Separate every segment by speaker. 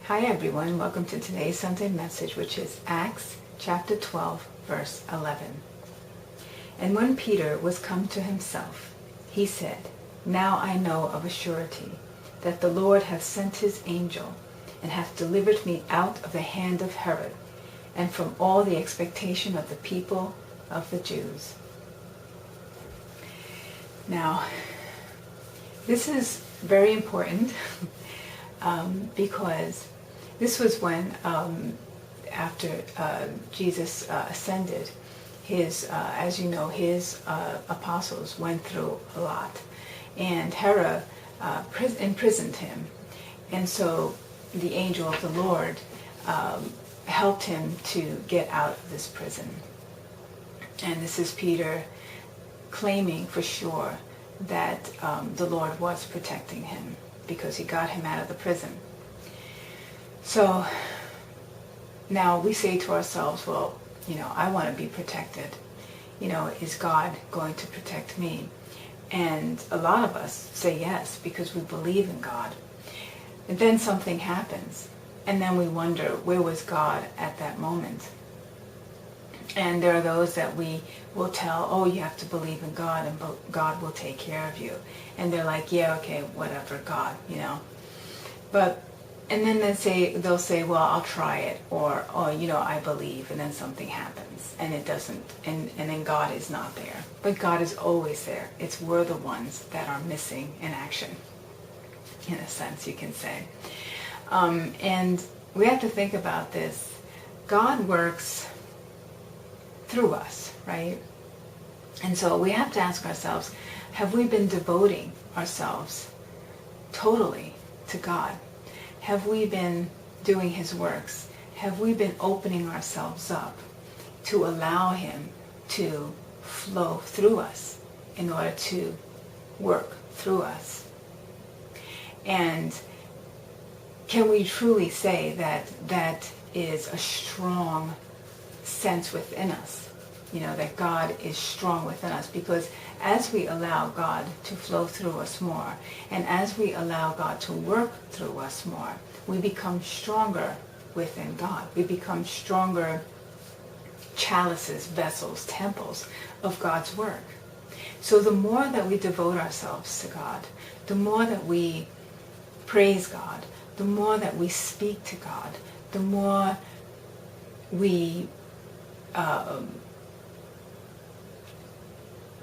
Speaker 1: Hi everyone, welcome to today's Sunday message, which is Acts chapter 12, verse 11. And when Peter was come to himself, he said, Now I know of a surety that the Lord hath sent his angel, and hath delivered me out of the hand of Herod, and from all the expectation of the people of the Jews. Now, this is very important because this was when, after Jesus ascended, as you know, his apostles went through a lot, and Herod imprisoned him, and so the angel of the Lord helped him to get out of this prison. And this is Peter claiming for sure that the Lord was protecting him because he got him out of the prison. So now we say to ourselves, well, I want to be protected. Is God going to protect me? And a lot of us say yes because we believe in God. And then something happens, and then we wonder, where was God at that moment? And there are those that we will tell, oh, you have to believe in God and God will take care of you. And they're like, yeah, okay, whatever, God, And then they'll say, well, I'll try it, or, oh, I believe, and then something happens, and it doesn't, and then God is not there. But God is always there. It's we're the ones that are missing in action, in a sense, you can say. And we have to think about this. God works through us, right? And so we have to ask ourselves, have we been devoting ourselves totally to God? Have we been doing his works? Have we been opening ourselves up to allow him to flow through us in order to work through us? And can we truly say that that is a strong sense within us? That God is strong within us, because as we allow God to flow through us more, and as we allow God to work through us more, we become stronger within God. We become stronger chalices, vessels, temples of God's work. So the more that we devote ourselves to God, the more that we praise God, the more that we speak to God, the more we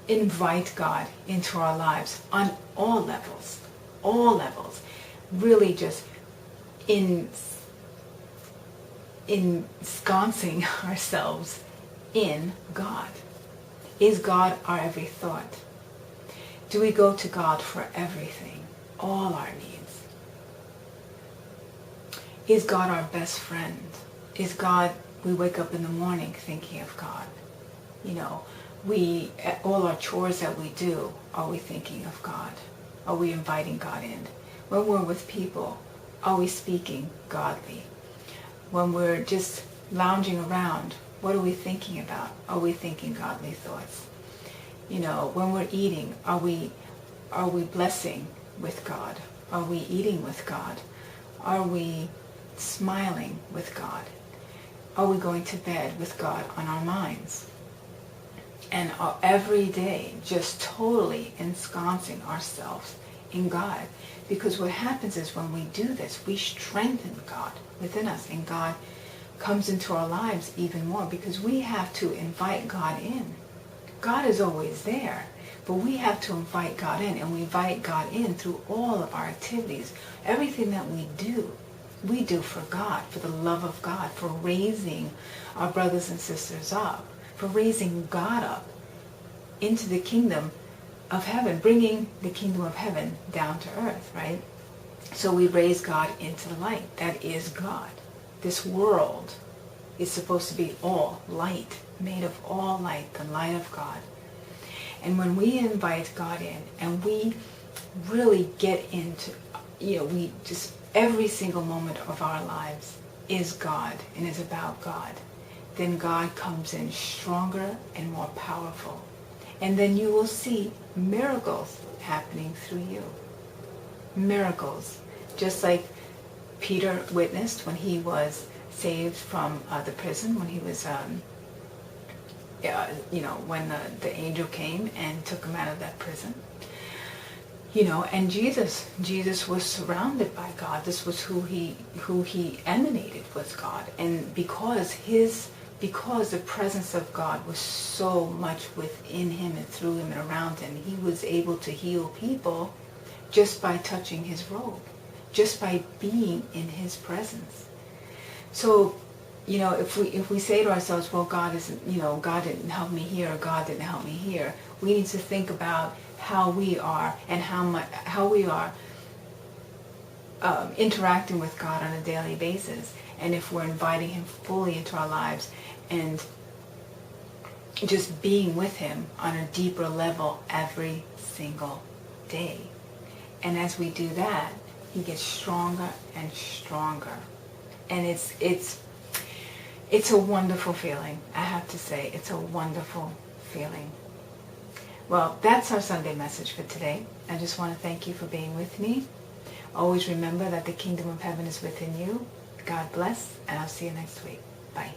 Speaker 1: invite God into our lives on all levels, really just ensconcing ourselves in God. Is God our every thought? Do we go to God for everything, all our needs? Is God our best friend? Is God, we wake up in the morning thinking of God? All our chores that we do, are we thinking of God? Are we inviting God in? When we're with people, are we speaking godly? When we're just lounging around, what are we thinking about? Are we thinking godly thoughts? When we're eating, are we blessing with God? Are we eating with God? Are we smiling with God? Are we going to bed with God on our minds? And every day just totally ensconcing ourselves in God. Because what happens is when we do this, we strengthen God within us, and God comes into our lives even more, because we have to invite God in. God is always there, but we have to invite God in, and we invite God in through all of our activities. Everything that we do for God, for the love of God, for raising our brothers and sisters up, for raising God up into the kingdom of heaven, bringing the kingdom of heaven down to earth, right? So we raise God into the light. That is God. This world is supposed to be all light, made of all light, the light of God. And when we invite God in, and we really get into, we just, every single moment of our lives is God and is about God, then God comes in stronger and more powerful. And then you will see miracles happening through you. Miracles. Just like Peter witnessed when he was saved from the prison, when he was, when the angel came and took him out of that prison. And Jesus was surrounded by God. This was who he emanated with God. And because the presence of God was so much within him and through him and around him, he was able to heal people just by touching his robe, just by being in his presence. So, if we say to ourselves, well, God didn't help me here, or God didn't help me here, we need to think about how we are and how we are interacting with God on a daily basis, and if we're inviting him fully into our lives and just being with him on a deeper level every single day. And as we do that, he gets stronger and stronger. And it's a wonderful feeling. I have to say, it's a wonderful feeling. Well, that's our Sunday message for today. I just want to thank you for being with me. Always remember that the kingdom of heaven is within you. God bless, and I'll see you next week. Bye.